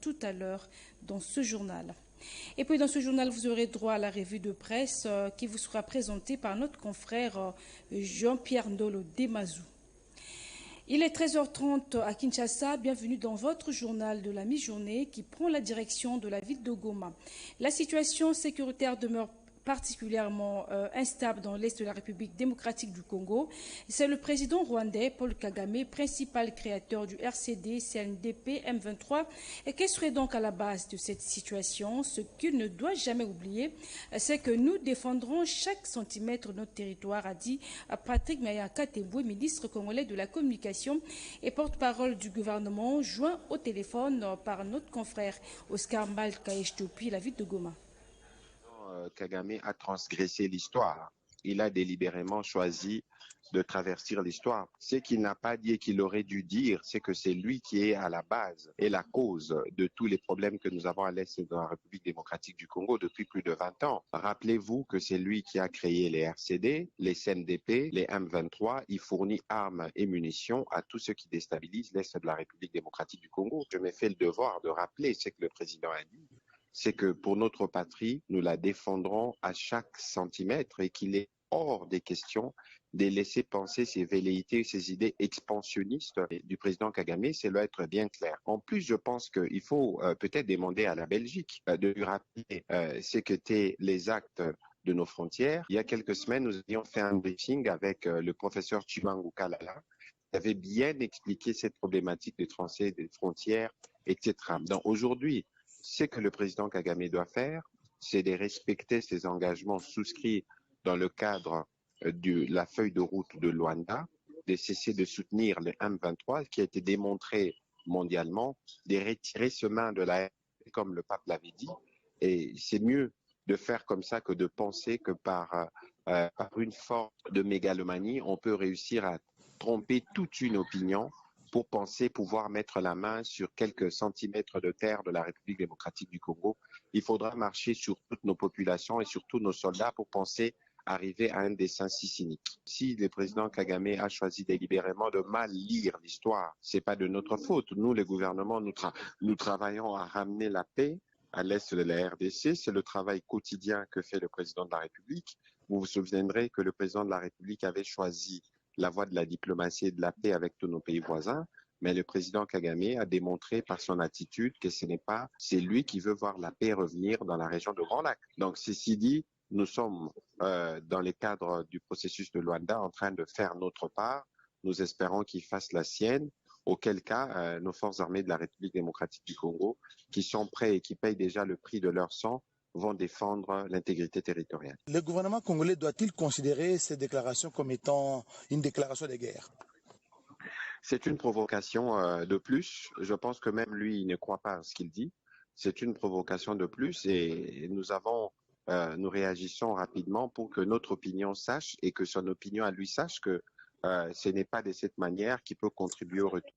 tout à l'heure dans ce journal. Et puis dans ce journal, vous aurez droit à la revue de presse qui vous sera présentée par notre confrère Jean-Pierre Ndolo Demazou. Il est 13h30 à Kinshasa. Bienvenue dans votre journal de la mi-journée qui prend la direction de la ville de Goma. La situation sécuritaire demeure particulièrement instable dans l'est de la République démocratique du Congo. C'est le président rwandais Paul Kagame, principal créateur du RCD, CNDP, M23. Et quelle serait donc à la base de cette situation? Ce qu'il ne doit jamais oublier, c'est que nous défendrons chaque centimètre de notre territoire, a dit Patrick Mayaka Teboué, ministre congolais de la communication et porte-parole du gouvernement, joint au téléphone par notre confrère Oscar Malkaesh depuis la ville de Goma. Kagame a transgressé l'histoire. Il a délibérément choisi de traverser l'histoire. Ce qu'il n'a pas dit et qu'il aurait dû dire, c'est que c'est lui qui est à la base et la cause de tous les problèmes que nous avons à l'est de la République démocratique du Congo depuis plus de 20 ans. Rappelez-vous que c'est lui qui a créé les RCD, les CNDP, les M23. Il fournit armes et munitions à tous ceux qui déstabilisent l'est de la République démocratique du Congo. Je me fais le devoir de rappeler ce que le président a dit. C'est que pour notre patrie, nous la défendrons à chaque centimètre et qu'il est hors des questions de laisser penser ces velléités, ces idées expansionnistes du président Kagame, c'est là être bien clair. En plus, je pense qu'il faut peut-être demander à la Belgique de lui rappeler ce qu'étaient les actes de nos frontières. Il y a quelques semaines, nous avions fait un briefing avec le professeur Chibangu Kalala, qui avait bien expliqué cette problématique des transferts des frontières, etc. Donc aujourd'hui, ce que le président Kagame doit faire, c'est de respecter ses engagements souscrits dans le cadre de la feuille de route de Luanda, de cesser de soutenir le M23, qui a été démontré mondialement, de retirer ce main de la RDC, comme le pape l'avait dit. Et c'est mieux de faire comme ça que de penser que par une forme de mégalomanie, on peut réussir à tromper toute une opinion pour penser pouvoir mettre la main sur quelques centimètres de terre de la République démocratique du Congo. Il faudra marcher sur toutes nos populations et sur tous nos soldats pour penser arriver à un dessein si cynique. Si le président Kagame a choisi délibérément de mal lire l'histoire, c'est pas de notre faute. Nous, les gouvernements, nous travaillons à ramener la paix à l'est de la RDC. C'est le travail quotidien que fait le président de la République. Vous vous souviendrez que le président de la République avait choisi la voie de la diplomatie et de la paix avec tous nos pays voisins, mais le président Kagame a démontré par son attitude que c'est lui qui veut voir la paix revenir dans la région de Grand Lac. Donc, ceci dit, nous sommes dans le cadre du processus de Luanda en train de faire notre part. Nous espérons qu'il fasse la sienne, auquel cas nos forces armées de la République démocratique du Congo, qui sont prêts et qui payent déjà le prix de leur sang, vont défendre l'intégrité territoriale. Le gouvernement congolais doit-il considérer ces déclarations comme étant une déclaration de guerre? C'est une provocation de plus. Je pense que même lui, il ne croit pas à ce qu'il dit. C'est une provocation de plus et nous réagissons rapidement pour que notre opinion sache et que son opinion à lui sache que ce n'est pas de cette manière qu'il peut contribuer au retour.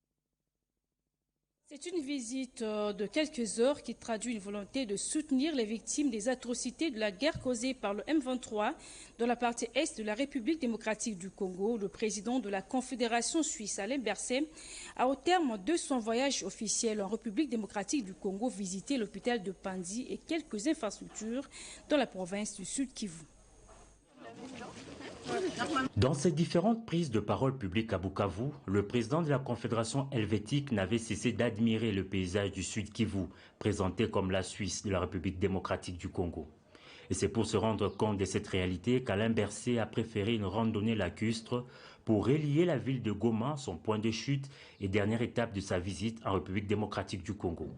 C'est une visite de quelques heures qui traduit une volonté de soutenir les victimes des atrocités de la guerre causée par le M23 dans la partie est de la République démocratique du Congo. Le président de la Confédération suisse, Alain Berset, a au terme de son voyage officiel en République démocratique du Congo visité l'hôpital de Pandi et quelques infrastructures dans la province du Sud Kivu. Dans ses différentes prises de parole publiques à Bukavu, le président de la Confédération helvétique n'avait cessé d'admirer le paysage du Sud Kivu, présenté comme la Suisse de la République démocratique du Congo. Et c'est pour se rendre compte de cette réalité qu'Alain Berset a préféré une randonnée lacustre pour relier la ville de Goma, son point de chute et dernière étape de sa visite en République démocratique du Congo.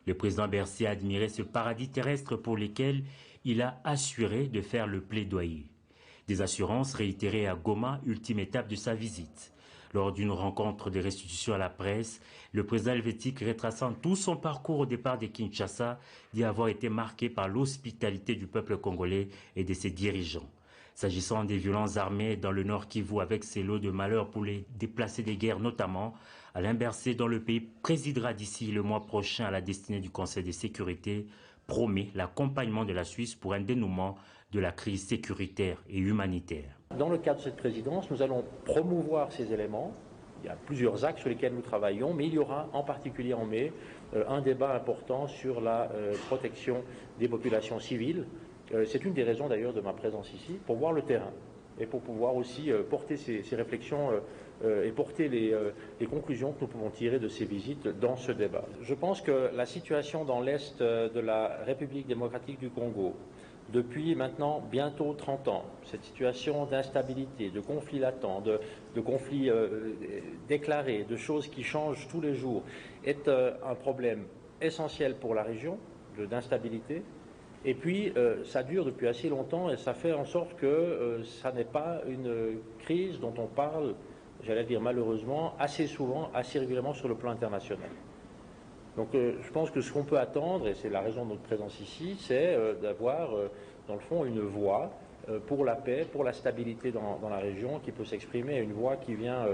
Le président Berset a admiré ce paradis terrestre pour lequel il a assuré de faire le plaidoyer. Des assurances réitérées à Goma, ultime étape de sa visite. Lors d'une rencontre de restitution à la presse, le président helvétique, retraçant tout son parcours au départ de Kinshasa, dit avoir été marqué par l'hospitalité du peuple congolais et de ses dirigeants. S'agissant des violences armées dans le Nord Kivu avec ses lots de malheurs pour les déplacés des guerres notamment, Alain Berset, dont le pays présidera d'ici le mois prochain à la destinée du Conseil de sécurité, promet l'accompagnement de la Suisse pour un dénouement de la crise sécuritaire et humanitaire. Dans le cadre de cette présidence, nous allons promouvoir ces éléments. Il y a plusieurs axes sur lesquels nous travaillons, mais il y aura en particulier en mai un débat important sur la protection des populations civiles. C'est une des raisons d'ailleurs de ma présence ici, pour voir le terrain et pour pouvoir aussi porter ces réflexions et porter les conclusions que nous pouvons tirer de ces visites dans ce débat. Je pense que la situation dans l'Est de la République démocratique du Congo, depuis maintenant bientôt 30 ans, cette situation d'instabilité, de conflits latents, de conflits déclarés, de choses qui changent tous les jours, est un problème essentiel pour la région, d'instabilité. Et puis, ça dure depuis assez longtemps et ça fait en sorte que ça n'est pas une crise dont on parle, j'allais dire malheureusement, assez souvent, assez régulièrement sur le plan international. Donc je pense que ce qu'on peut attendre, et c'est la raison de notre présence ici, c'est d'avoir, dans le fond, une voix pour la paix, pour la stabilité dans la région, qui peut s'exprimer, une voix qui vient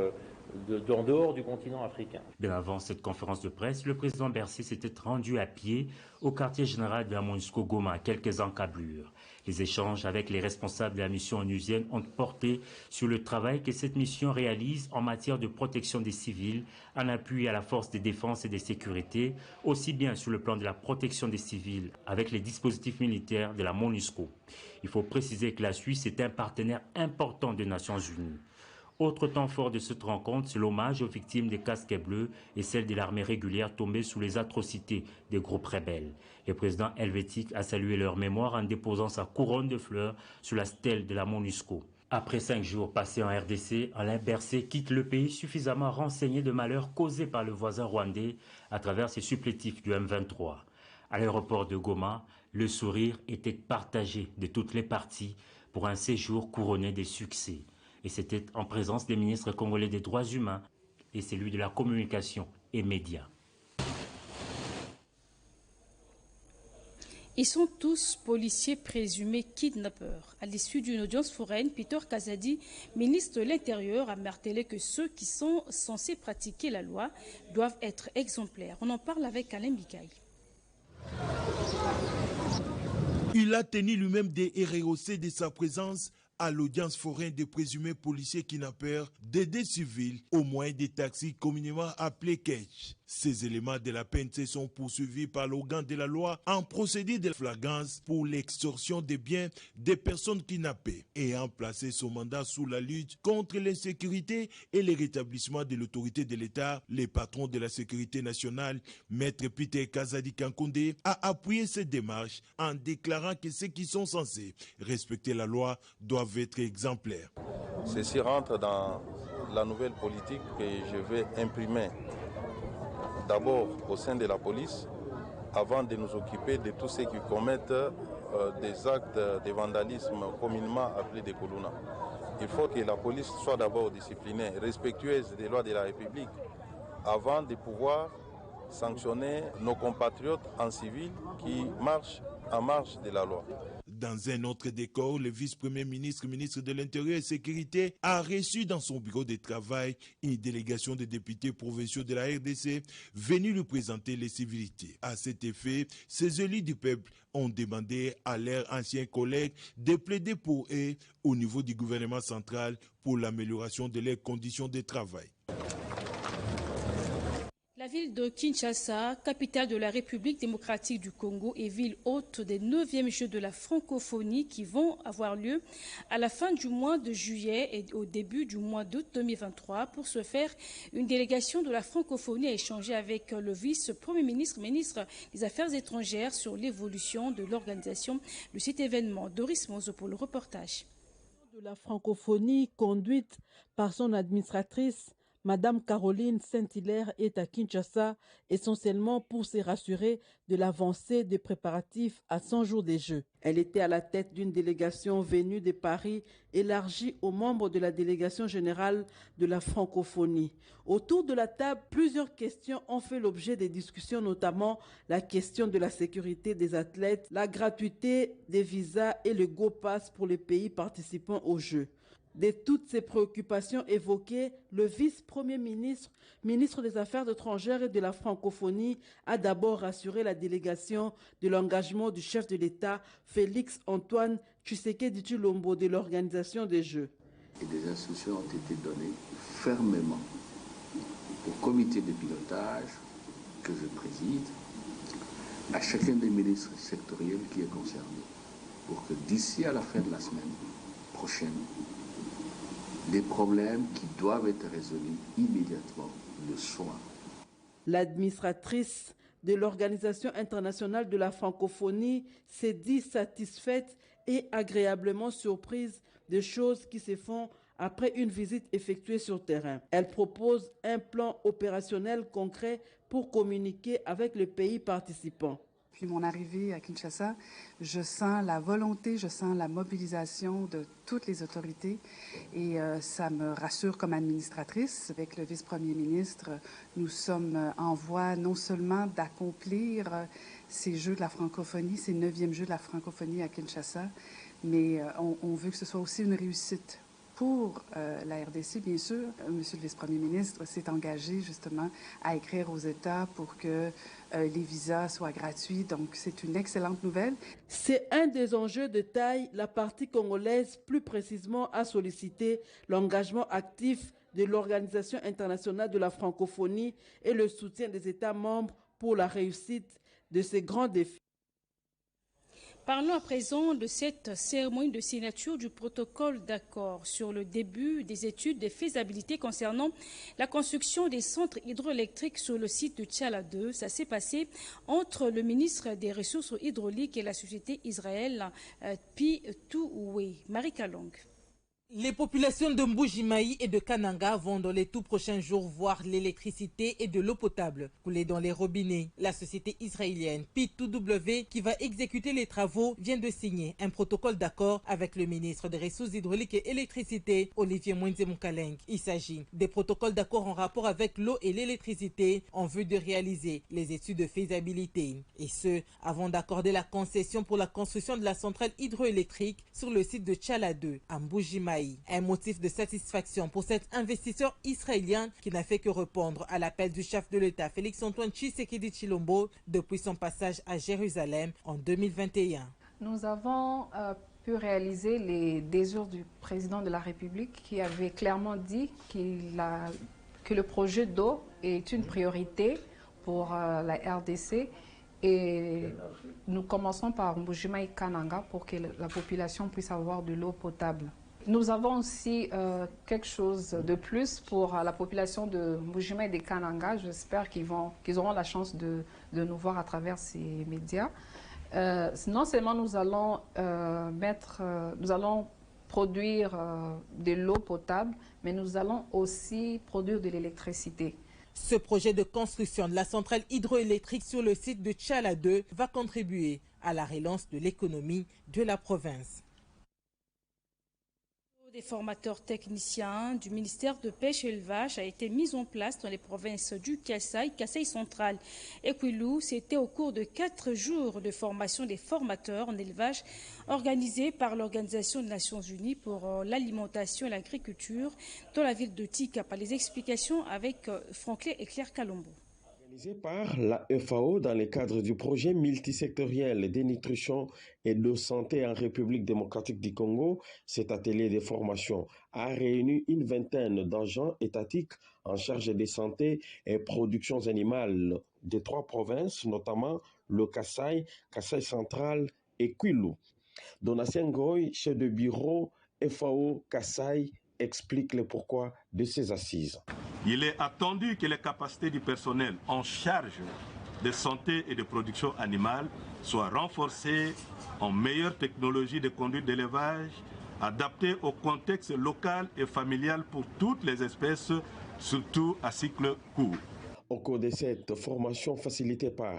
d'en dehors du continent africain. Bien avant cette conférence de presse, le président Bercé s'était rendu à pied au quartier général de la MONUSCO Goma, à quelques encablures. Les échanges avec les responsables de la mission onusienne ont porté sur le travail que cette mission réalise en matière de protection des civils, en appui à la force de défense et de sécurité, aussi bien sur le plan de la protection des civils avec les dispositifs militaires de la MONUSCO. Il faut préciser que la Suisse est un partenaire important des Nations Unies. Autre temps fort de cette rencontre, c'est l'hommage aux victimes des casques bleus et celles de l'armée régulière tombées sous les atrocités des groupes rebelles. Le président helvétique a salué leur mémoire en déposant sa couronne de fleurs sur la stèle de la MONUSCO. Après 5 jours passés en RDC, Alain Bercé quitte le pays suffisamment renseigné de malheurs causés par le voisin rwandais à travers ses supplétifs du M23. À l'aéroport de Goma, le sourire était partagé de toutes les parties pour un séjour couronné de succès. Et c'était en présence des ministres congolais des droits humains et celui de la communication et médias. Ils sont tous policiers présumés kidnappeurs. À l'issue d'une audience foraine, Peter Kazadi, ministre de l'Intérieur, a martelé que ceux qui sont censés pratiquer la loi doivent être exemplaires. On en parle avec Alain Bikaï. Il a tenu lui-même des ROC de sa présence à l'audience foraine des présumés policiers kidnappeurs des civils au moyen des taxis communément appelés catch. Ces éléments de la PNC sont poursuivis par l'organe de la loi en procédé de flagrance pour l'extorsion des biens des personnes kidnappées, ayant placé son mandat sous la lutte contre l'insécurité et le rétablissement de l'autorité de l'État. Le patron de la sécurité nationale, Maître Peter Kazadi Kankonde, a appuyé cette démarche en déclarant que ceux qui sont censés respecter la loi doivent être exemplaires. Ceci rentre dans la nouvelle politique que je vais imprimer d'abord au sein de la police, avant de nous occuper de tous ceux qui commettent des actes de vandalisme communément appelés des Kuluna. Il faut que la police soit d'abord disciplinée, respectueuse des lois de la République, avant de pouvoir sanctionner nos compatriotes en civil qui marchent en marge de la loi. Dans un autre décor, le vice-premier ministre, ministre de l'Intérieur et Sécurité, a reçu dans son bureau de travail une délégation de députés provinciaux de la RDC venus lui présenter les civilités. À cet effet, ces élus du peuple ont demandé à leurs anciens collègues de plaider pour eux au niveau du gouvernement central pour l'amélioration de leurs conditions de travail. La ville de Kinshasa, capitale de la République démocratique du Congo et ville hôte des 9e Jeux de la francophonie qui vont avoir lieu à la fin du mois de juillet et au début du mois d'août 2023. Pour ce faire, une délégation de la francophonie a échangé avec le vice-premier ministre, ministre des Affaires étrangères sur l'évolution de l'organisation de cet événement. Doris Mozo pour le reportage. De la francophonie conduite par son administratrice, Madame Caroline Saint-Hilaire est à Kinshasa essentiellement pour se rassurer de l'avancée des préparatifs à 100 jours des Jeux. Elle était à la tête d'une délégation venue de Paris élargie aux membres de la délégation générale de la francophonie. Autour de la table, plusieurs questions ont fait l'objet des discussions, notamment la question de la sécurité des athlètes, la gratuité des visas et le Go Pass pour les pays participant aux Jeux. De toutes ces préoccupations évoquées, le vice-premier ministre, ministre des Affaires étrangères et de la francophonie, a d'abord rassuré la délégation de l'engagement du chef de l'État, Félix Antoine Tshisekedi Tshilombo, de l'organisation des Jeux. Et des instructions ont été données fermement au comité de pilotage que je préside à chacun des ministres sectoriels qui est concerné, pour que d'ici à la fin de la semaine prochaine, les problèmes qui doivent être résolus immédiatement le soient. L'administratrice de l'Organisation internationale de la francophonie s'est dit satisfaite et agréablement surprise des choses qui se font après une visite effectuée sur terrain. Elle propose un plan opérationnel concret pour communiquer avec les pays participants. Depuis mon arrivée à Kinshasa, je sens la volonté, je sens la mobilisation de toutes les autorités et ça me rassure comme administratrice. Avec le vice-premier ministre, nous sommes en voie non seulement d'accomplir ces Jeux de la francophonie, ces 9e Jeux de la francophonie à Kinshasa, mais on veut que ce soit aussi une réussite. Pour la RDC, bien sûr, Monsieur le vice-premier ministre s'est engagé justement à écrire aux États pour que les visas soient gratuits. Donc, c'est une excellente nouvelle. C'est un des enjeux de taille. La partie congolaise, plus précisément, a sollicité l'engagement actif de l'Organisation internationale de la francophonie et le soutien des États membres pour la réussite de ces grands défis. Parlons à présent de cette cérémonie de signature du protocole d'accord sur le début des études de faisabilité concernant la construction des centres hydroélectriques sur le site de Tchala 2. Ça s'est passé entre le ministre des Ressources hydrauliques et la société israélienne P2W. Marie Kalong. Les populations de Mbuji-Mayi et de Kananga vont dans les tout prochains jours voir l'électricité et de l'eau potable couler dans les robinets. La société israélienne P2W qui va exécuter les travaux vient de signer un protocole d'accord avec le ministre des Ressources hydrauliques et électricité, Olivier Mwenze-Moukaleng. Il s'agit des protocoles d'accord en rapport avec l'eau et l'électricité en vue de réaliser les études de faisabilité. Et ce, avant d'accorder la concession pour la construction de la centrale hydroélectrique sur le site de Tchala 2 à Mbuji-Mayi. Un motif de satisfaction pour cet investisseur israélien qui n'a fait que répondre à l'appel du chef de l'État Félix-Antoine Tshisekedi Tshilombo depuis son passage à Jérusalem en 2021. Nous avons pu réaliser les désirs du président de la République qui avait clairement dit que le projet d'eau est une priorité pour la RDC. Et nous commençons par Mbuji-Mayi Kananga pour que la population puisse avoir de l'eau potable. Nous avons aussi quelque chose de plus pour la population de Mbuji-Mayi et de Kananga. J'espère qu'ils auront la chance de nous voir à travers ces médias. Non seulement nous allons produire de l'eau potable, mais nous allons aussi produire de l'électricité. Ce projet de construction de la centrale hydroélectrique sur le site de Tchala 2 va contribuer à la relance de l'économie de la province. Des formateurs techniciens du ministère de Pêche et Élevage a été mis en place dans les provinces du Kasaï, Kasaï central et Kwilu. C'était au cours de 4 jours de formation des formateurs en élevage organisés par l'Organisation des Nations Unies pour l'alimentation et l'agriculture dans la ville de Tikapa. Les explications avec Franklin et Claire Kalombo. Organisé par la FAO dans le cadre du projet multisectoriel de nutrition et de santé en République démocratique du Congo, cet atelier de formation a réuni une vingtaine d'agents étatiques en charge de santé et productions animales des 3 provinces, notamment le Kasaï, Kasaï central et Kwilu. Donatien Ngoy, chef de bureau FAO Kasaï, explique le pourquoi de ces assises. Il est attendu que les capacités du personnel en charge de santé et de production animale soient renforcées en meilleure technologie de conduite d'élevage, adaptée au contexte local et familial pour toutes les espèces, surtout à cycle court. Au cours de cette formation facilitée par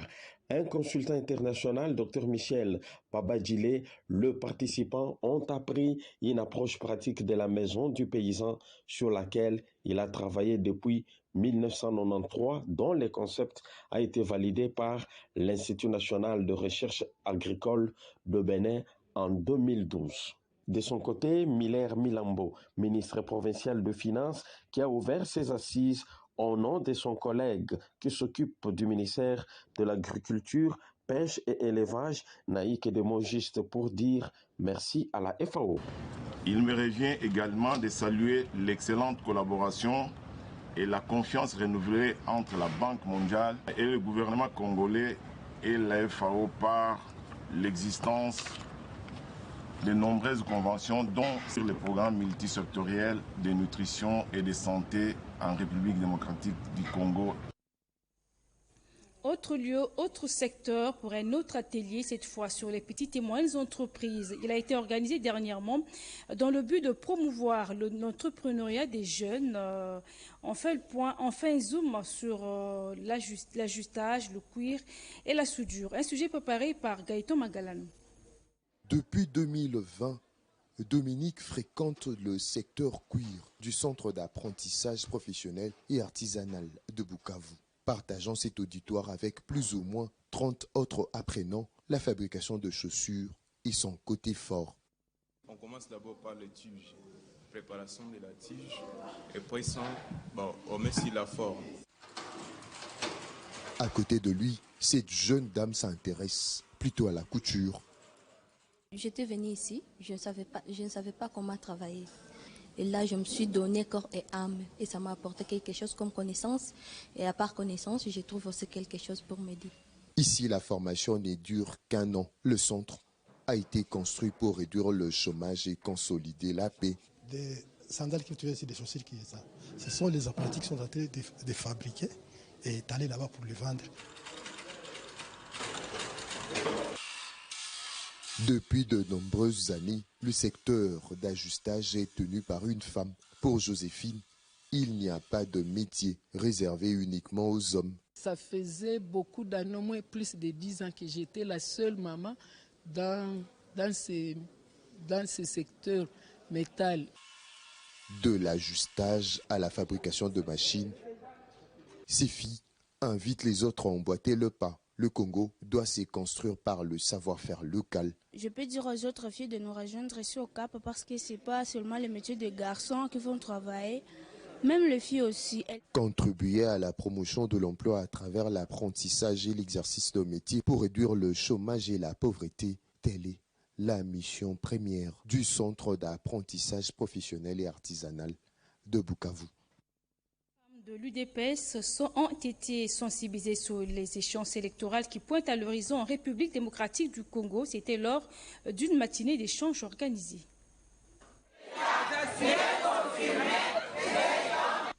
un consultant international, Dr Michel Babadjile, les participants ont appris une approche pratique de la maison du paysan sur laquelle il a travaillé depuis 1993, dont le concept a été validé par l'Institut national de recherche agricole de Bénin en 2012. De son côté, Miller Milambo, ministre provincial de Finances, qui a ouvert ses assises au nom de son collègue qui s'occupe du ministère de l'Agriculture, Pêche et Élevage, Naïk de Mojiste, pour dire merci à la FAO. Il me revient également de saluer l'excellente collaboration et la confiance renouvelée entre la Banque mondiale et le gouvernement congolais et la FAO par l'existence de nombreuses conventions, dont sur le programme multisectoriel de nutrition et de santé en République démocratique du Congo. Autre lieu, autre secteur pour un autre atelier, cette fois sur les petites et moyennes entreprises. Il a été organisé dernièrement dans le but de promouvoir l'entrepreneuriat des jeunes. On fait le point, on fait un zoom sur l'ajustage, le cuir et la soudure. Un sujet préparé par Gaëtan Magalano. Depuis 2020, Dominique fréquente le secteur cuir du centre d'apprentissage professionnel et artisanal de Bukavu. Partageant cet auditoire avec plus ou moins 30 autres apprenants, la fabrication de chaussures est son côté fort. On commence d'abord par les tiges, préparation de la tige, et puis on met sur la forme. À côté de lui, cette jeune dame s'intéresse plutôt à la couture. J'étais venue ici, je ne savais pas comment travailler. Et là, je me suis donné corps et âme. Et ça m'a apporté quelque chose comme connaissance. Et à part connaissance, je trouve aussi quelque chose pour m'aider. Ici, la formation ne dure qu'un an. Le centre a été construit pour réduire le chômage et consolider la paix. Des sandales qui utilisent, c'est des chaussures qui sont ça. Ce sont les apprentis qui sont en train de fabriquer et d'aller là-bas pour les vendre. Depuis de nombreuses années, le secteur d'ajustage est tenu par une femme. Pour Joséphine, il n'y a pas de métier réservé uniquement aux hommes. Ça faisait beaucoup d'années, au moins plus de 10 ans que j'étais la seule maman dans ce secteur métal. De l'ajustage à la fabrication de machines, ces filles invitent les autres à emboîter le pas. Le Congo doit se construire par le savoir-faire local. Je peux dire aux autres filles de nous rejoindre ici au Cap parce que ce n'est pas seulement les métiers de garçons qui vont travailler, même les filles aussi. Contribuer à la promotion de l'emploi à travers l'apprentissage et l'exercice de métier pour réduire le chômage et la pauvreté, telle est la mission première du Centre d'apprentissage professionnel et artisanal de Bukavu. De l'UDPS ont été sensibilisés sur les échéances électorales qui pointent à l'horizon en République démocratique du Congo. C'était lors d'une matinée d'échange organisée.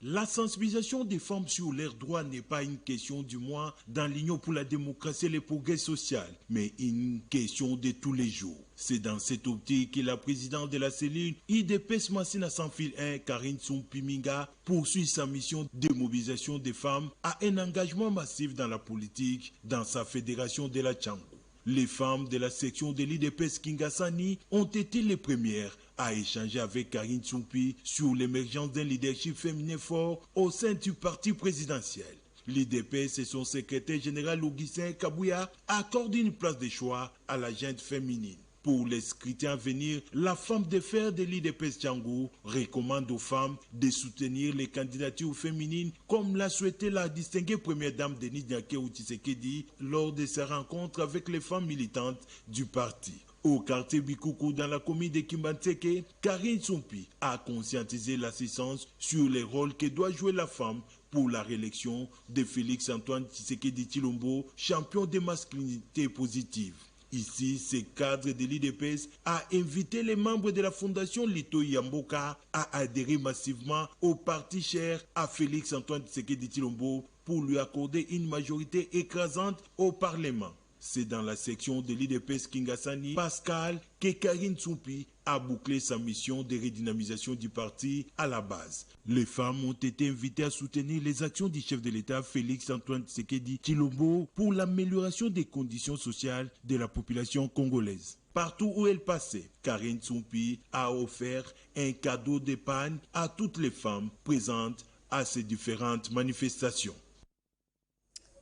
La sensibilisation des femmes sur leurs droits n'est pas une question du moins dans l'Union pour la démocratie et le progrès social, mais une question de tous les jours. C'est dans cette optique que la présidente de la cellule IDPS Massina Sans Fil 1, Karine Tsumpiminga, poursuit sa mission de mobilisation des femmes à un engagement massif dans la politique dans sa fédération de la Tchango. Les femmes de la section de l'IDPS Kingasani ont été les premières à échanger avec Karine Tsumpi sur l'émergence d'un leadership féminin fort au sein du parti présidentiel. L'IDPS et son secrétaire général Augustin Kabouya accordent une place de choix à la gente féminine. Pour les scrutins à venir, la femme de fer de l'IDPS Tchango recommande aux femmes de soutenir les candidatures féminines comme l'a souhaité la distinguée première dame Denise Nyakeou Tshisekedi lors de sa rencontre avec les femmes militantes du parti. Au quartier Bikoukou dans la commune de Kimbanseke, Karine Tsumpi a conscientisé l'assistance sur les rôles que doit jouer la femme pour la réélection de Félix Antoine Tshisekedi Tshilombo, champion de masculinité positive. Ici, ce cadre de l'IDPS a invité les membres de la fondation Lito Yamboka à adhérer massivement au parti cher à Félix Antoine Tshisekedi Tshilombo pour lui accorder une majorité écrasante au Parlement. C'est dans la section de l'IDPS Kingasani, Pascal, que Karine Tsumpi a bouclé sa mission de redynamisation du parti à la base. Les femmes ont été invitées à soutenir les actions du chef de l'État Félix Antoine Tshisekedi Tshilombo pour l'amélioration des conditions sociales de la population congolaise. Partout où elle passait, Karine Tsumpi a offert un cadeau d'épargne à toutes les femmes présentes à ces différentes manifestations.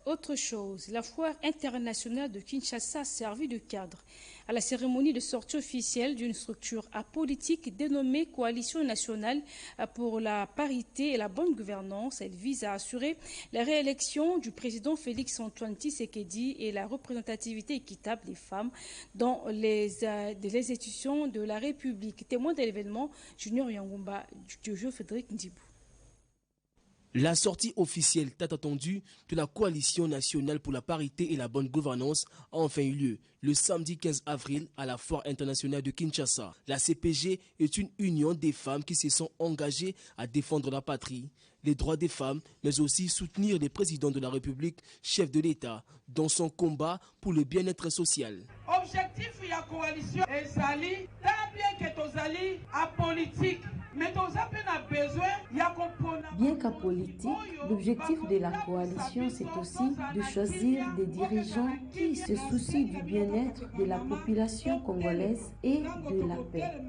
Autre chose, la foire internationale de Kinshasa a servi de cadre à la cérémonie de sortie officielle d'une structure apolitique dénommée Coalition nationale pour la parité et la bonne gouvernance. Elle vise à assurer la réélection du président Félix Antoine Tshisekedi et la représentativité équitable des femmes dans les institutions de la République. Témoin de l'événement, Junior Yangumba du jeu Frédéric Ndibou. La sortie officielle tant attendue de la Coalition nationale pour la parité et la bonne gouvernance a enfin eu lieu le samedi 15 avril à la Foire internationale de Kinshasa. La CPG est une union des femmes qui se sont engagées à défendre la patrie, les droits des femmes, mais aussi soutenir les présidents de la République, chef de l'État, dans son combat pour le bien-être social. Objectif de la coalition est sali, tant bien que tozali à politique. Bien qu'à politique, l'objectif de la coalition, c'est aussi de choisir des dirigeants qui se soucient du bien-être de la population congolaise et de la paix.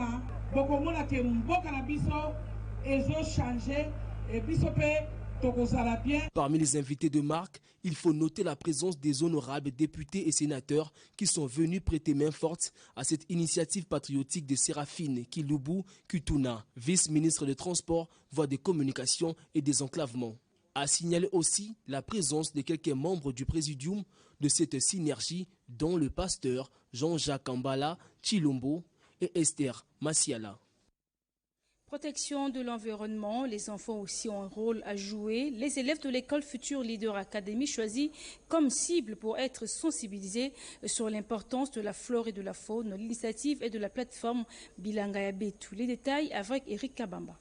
Parmi les invités de marque, il faut noter la présence des honorables députés et sénateurs qui sont venus prêter main forte à cette initiative patriotique de Séraphine Kilubu Kutuna, vice-ministre des Transports, voies des communications et des enclavements. A signaler aussi la présence de quelques membres du présidium de cette synergie, dont le pasteur Jean-Jacques Ambala Chilombo et Esther Massiala. Protection de l'environnement, les enfants aussi ont un rôle à jouer. Les élèves de l'école Futur Leader Academy choisis comme cible pour être sensibilisés sur l'importance de la flore et de la faune. L'initiative est de la plateforme Bilangaya Tous les détails avec Eric Kabamba.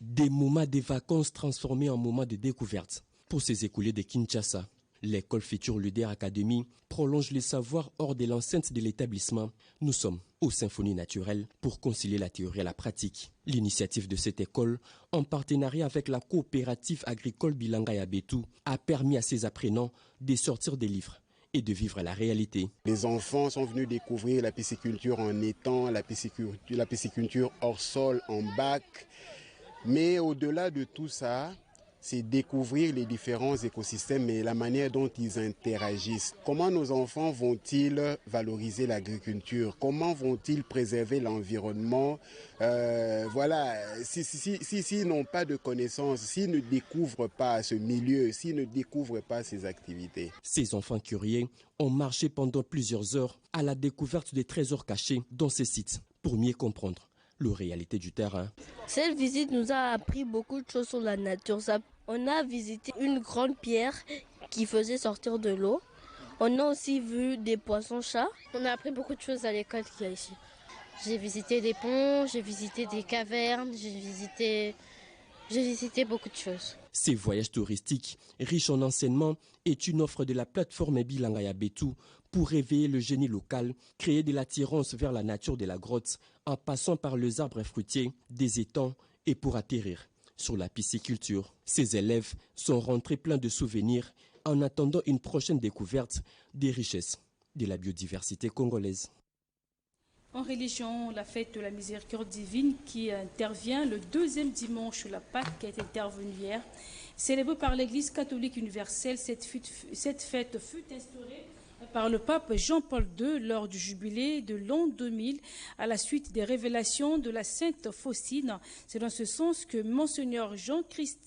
Des moments de vacances transformés en moments de découverte. Pour ces écoliers de Kinshasa, l'école Futur Leader Academy prolonge les savoirs hors de l'enceinte de l'établissement. Nous sommes aux symphonies naturelles pour concilier la théorie et la pratique. L'initiative de cette école, en partenariat avec la coopérative agricole Bilangaya Betu, a permis à ses apprenants de sortir des livres et de vivre la réalité. Les enfants sont venus découvrir la pisciculture en étang, la pisciculture hors sol en bac. Mais au-delà de tout ça, c'est découvrir les différents écosystèmes et la manière dont ils interagissent. Comment nos enfants vont-ils valoriser l'agriculture? Comment vont-ils préserver l'environnement? Voilà, s'ils n'ont pas de connaissances, s'ils ne découvrent pas ce milieu, s'ils ne découvrent pas ces activités. Ces enfants curieux ont marché pendant plusieurs heures à la découverte des trésors cachés dans ces sites pour mieux comprendre la réalité du terrain. Cette visite nous a appris beaucoup de choses sur la nature. On a visité une grande pierre qui faisait sortir de l'eau. On a aussi vu des poissons-chats. On a appris beaucoup de choses à l'école qu'il y a ici. J'ai visité des ponts, j'ai visité des cavernes, j'ai visité beaucoup de choses. Ces voyages touristiques, riches en enseignements, est une offre de la plateforme Bilangaya Betu pour réveiller le génie local, créer de l'attirance vers la nature de la grotte en passant par les arbres fruitiers, des étangs et pour atterrir sur la pisciculture. Ces élèves sont rentrés pleins de souvenirs en attendant une prochaine découverte des richesses de la biodiversité congolaise. En religion, la fête de la miséricorde divine qui intervient le deuxième dimanche de la Pâque qui est intervenue hier. Célébrée par l'Église catholique universelle, cette fête fut instaurée par le pape Jean-Paul II lors du jubilé de l'an 2000 à la suite des révélations de la Sainte Faustine. C'est dans ce sens que Monseigneur Jean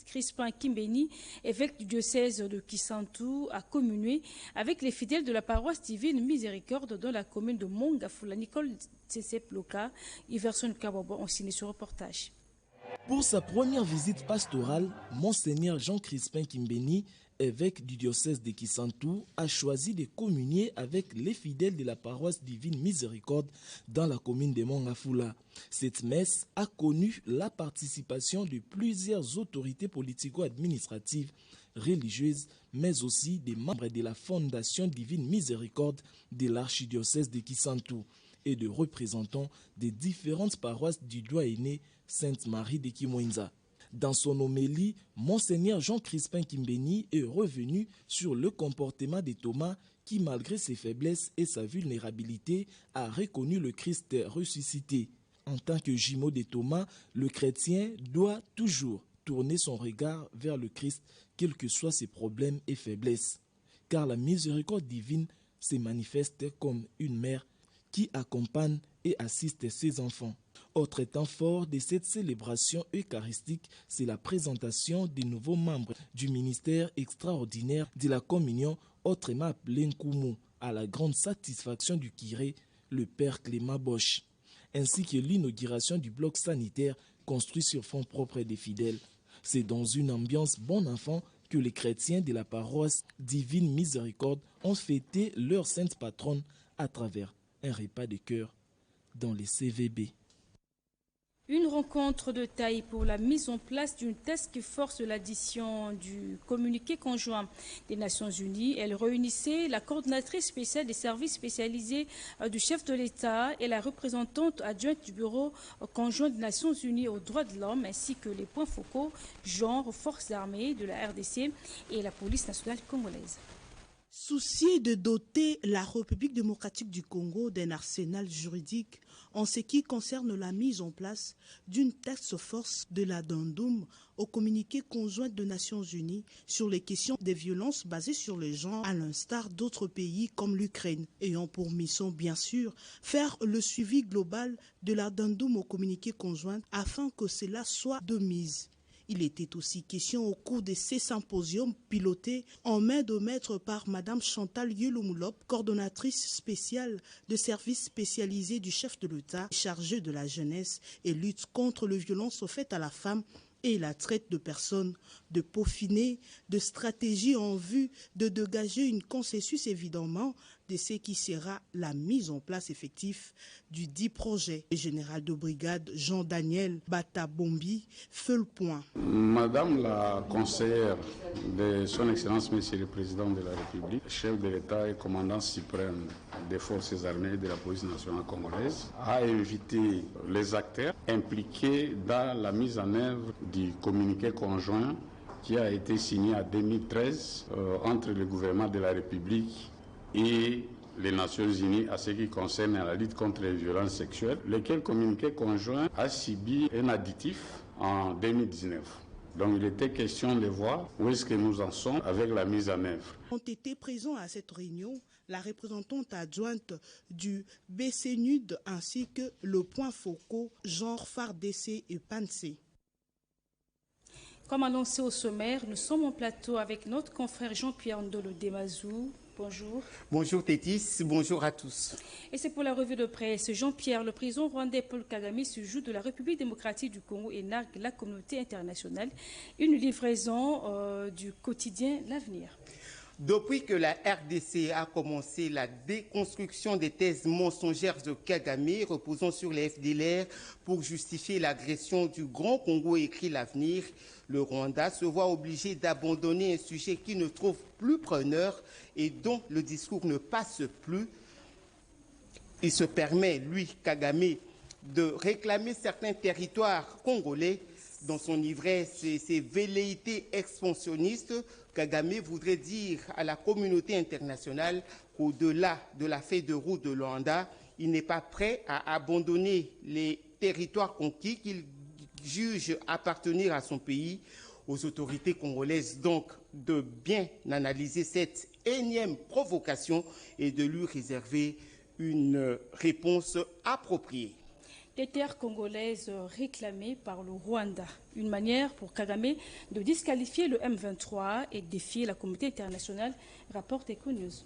Crispin Kimbeni, évêque du diocèse de Kisantu, a communié avec les fidèles de la paroisse divine Miséricorde dans la commune de Mongafula. Nicole Tsesep-Loka, Iverson Kabobo ont signé ce reportage. Pour sa première visite pastorale, Monseigneur Jean Crispin Kimbeni, évêque du diocèse de Kisantu, a choisi de communier avec les fidèles de la paroisse divine Miséricorde dans la commune de Mongafula. Cette messe a connu la participation de plusieurs autorités politico-administratives, religieuses, mais aussi des membres de la Fondation divine Miséricorde de l'archidiocèse de Kisantu et de représentants des différentes paroisses du doyenné Sainte-Marie de Kimwenza. Dans son homélie, Monseigneur Jean Crispin Kimbeni est revenu sur le comportement de Thomas qui, malgré ses faiblesses et sa vulnérabilité, a reconnu le Christ ressuscité. En tant que jumeau de Thomas, le chrétien doit toujours tourner son regard vers le Christ, quels que soient ses problèmes et faiblesses. Car la miséricorde divine se manifeste comme une mère qui accompagne et assiste ses enfants. Autre temps fort de cette célébration eucharistique, c'est la présentation des nouveaux membres du ministère extraordinaire de la communion, autrement appelé Nkumu, à la grande satisfaction du curé, le père Clément Bosch, ainsi que l'inauguration du bloc sanitaire construit sur fonds propres des fidèles. C'est dans une ambiance bon enfant que les chrétiens de la paroisse Divine Miséricorde ont fêté leur sainte patronne à travers un repas de cœur dans les CVB. Une rencontre de taille pour la mise en place d'une task force de l'addition du communiqué conjoint des Nations Unies. Elle réunissait la coordonnatrice spéciale des services spécialisés du chef de l'État et la représentante adjointe du bureau conjoint des Nations Unies aux droits de l'homme, ainsi que les points focaux genre, forces armées de la RDC et la police nationale congolaise. Souci de doter la République démocratique du Congo d'un arsenal juridique en ce qui concerne la mise en place d'une task force de l'addendum au communiqué conjoint des Nations Unies sur les questions des violences basées sur le genre, à l'instar d'autres pays comme l'Ukraine, ayant pour mission bien sûr faire le suivi global de l'addendum au communiqué conjoint afin que cela soit de mise. Il était aussi question au cours de ces symposiums pilotés en main de maître par Mme Chantal Yelomulop, coordonnatrice spéciale de services spécialisés du chef de l'État chargé de la jeunesse et lutte contre les violences faites à la femme et la traite de personnes, de peaufiner de stratégies en vue de dégager une consensus évidemment de ce qui sera la mise en place effective du dit projet. Le général de brigade Jean-Daniel Batabombi fait le point. Madame la conseillère de son Excellence Monsieur le Président de la République, chef de l'État et commandant suprême des forces armées de la police nationale congolaise, a invité les acteurs impliqués dans la mise en œuvre du communiqué conjoint qui a été signé en 2013 entre le gouvernement de la République et les Nations Unies à ce qui concerne la lutte contre les violences sexuelles, lequel communiqué conjoint a subi un additif en 2019. Donc il était question de voir où est-ce que nous en sommes avec la mise en œuvre. Ont été présents à cette réunion la représentante adjointe du BCNUD ainsi que le point focaux genre FARDC et PANC. Comme annoncé au sommaire, nous sommes en plateau avec notre confrère Jean-Pierre Ndolo Demazou. Bonjour. Bonjour Tétis, bonjour à tous. Et c'est pour la revue de presse. Jean-Pierre, le président rwandais Paul Kagame se joue de la République démocratique du Congo et nargue la communauté internationale. Une livraison du quotidien L'Avenir. Depuis que la RDC a commencé la déconstruction des thèses mensongères de Kagame reposant sur les FDLR pour justifier l'agression du Grand Congo, écrit L'Avenir, le Rwanda se voit obligé d'abandonner un sujet qui ne trouve plus preneur et dont le discours ne passe plus. Il se permet, lui, Kagame, de réclamer certains territoires congolais dans son ivresse et ses velléités expansionnistes. Kagame voudrait dire à la communauté internationale qu'au-delà de la feuille de route de Luanda, il n'est pas prêt à abandonner les territoires conquis qu'il juge appartenir à son pays. Aux autorités congolaises donc de bien analyser cette énième provocation et de lui réserver une réponse appropriée. Des terres congolaises réclamées par le Rwanda. Une manière pour Kagame de disqualifier le M23 et défier la communauté internationale, rapporte Econews.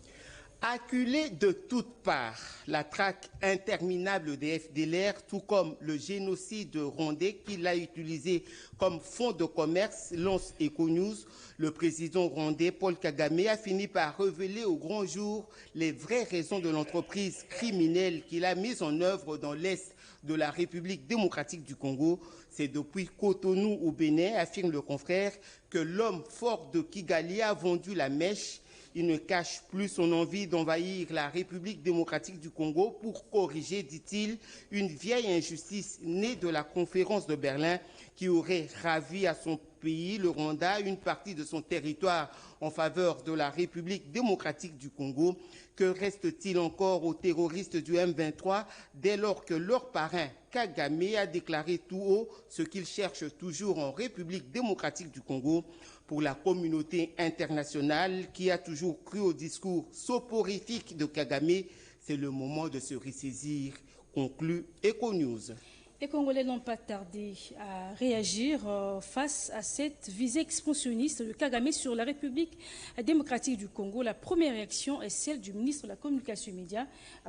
Acculé de toutes parts, la traque interminable des FDLR, tout comme le génocide rwandais qu'il a utilisé comme fonds de commerce, lance Econews, le président rwandais Paul Kagame a fini par révéler au grand jour les vraies raisons de l'entreprise criminelle qu'il a mise en œuvre dans l'Est de la République démocratique du Congo. C'est depuis Cotonou au Bénin, affirme le confrère, que l'homme fort de Kigali a vendu la mèche. Il ne cache plus son envie d'envahir la République démocratique du Congo pour corriger, dit-il, une vieille injustice née de la conférence de Berlin qui aurait ravi à son pays, le Rwanda, une partie de son territoire en faveur de la République démocratique du Congo. Que reste-t-il encore aux terroristes du M23 dès lors que leur parrain Kagame a déclaré tout haut ce qu'il cherche toujours en République démocratique du Congo? Pour la communauté internationale qui a toujours cru au discours soporifique de Kagame, c'est le moment de se ressaisir, conclut Econews. Les Congolais n'ont pas tardé à réagir face à cette visée expansionniste de Kagame sur la République démocratique du Congo. La première réaction est celle du ministre de la Communication et Médias,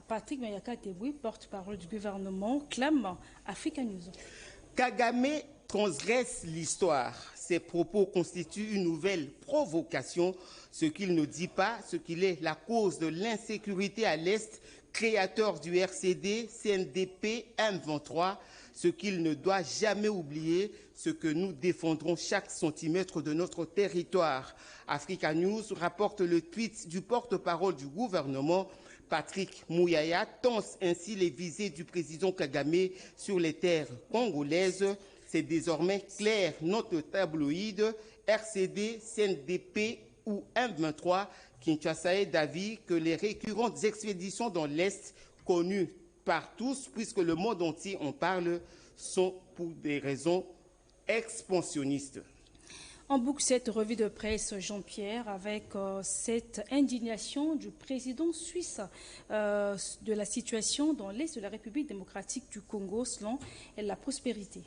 Patrick Mayaka Teboué, porte-parole du gouvernement, clame Africa News. Kagame transgresse l'histoire. ces propos constituent une nouvelle provocation. Ce qu'il ne dit pas, ce qu'il est la cause de l'insécurité à l'Est, créateur du RCD, CNDP, M23, ce qu'il ne doit jamais oublier, ce que nous défendrons chaque centimètre de notre territoire. Africa News rapporte le tweet du porte-parole du gouvernement, Patrick Mouyaya, tance ainsi les visées du président Kagame sur les terres congolaises. C'est désormais clair, notre tabloïd, RCD, CNDP ou M23, Kinshasa est d'avis que les récurrentes expéditions dans l'Est, connues par tous, puisque le monde entier en parle, sont pour des raisons expansionnistes. On boucle cette revue de presse, Jean-Pierre, avec cette indignation du président suisse de la situation dans l'Est de la République démocratique du Congo selon la prospérité.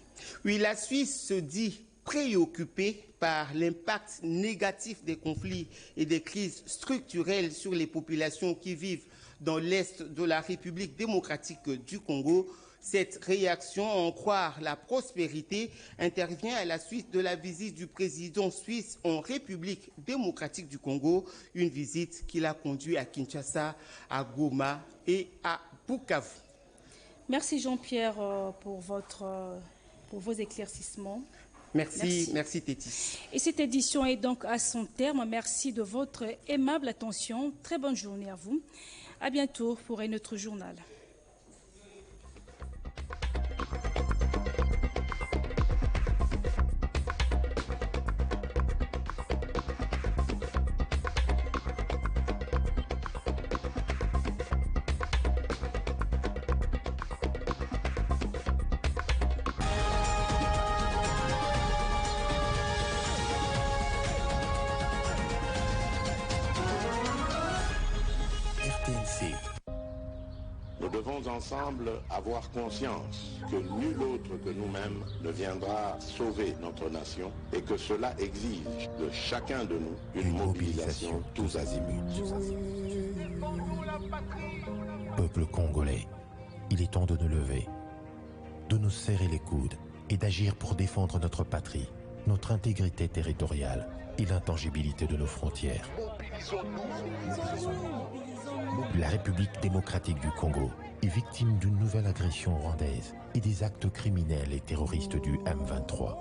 Oui, la Suisse se dit préoccupée par l'impact négatif des conflits et des crises structurelles sur les populations qui vivent dans l'Est de la République démocratique du Congo. Cette réaction, à en croire la prospérité, intervient à la suite de la visite du président suisse en République démocratique du Congo, une visite qui l'a conduit à Kinshasa, à Goma et à Bukavu. Merci Jean-Pierre pour vos éclaircissements. Merci Tétis. Et cette édition est donc à son terme. Merci de votre aimable attention. Très bonne journée à vous. À bientôt pour un autre journal. Nous devons ensemble avoir conscience que nul autre que nous-mêmes ne viendra sauver notre nation et que cela exige de chacun de nous une mobilisation tous azimuts. Peuple congolais, il est temps de nous lever, de nous serrer les coudes et d'agir pour défendre notre patrie, notre intégrité territoriale et l'intangibilité de nos frontières. La République démocratique du Congo est victime d'une nouvelle agression rwandaise et des actes criminels et terroristes du M23.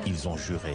Ils ont juré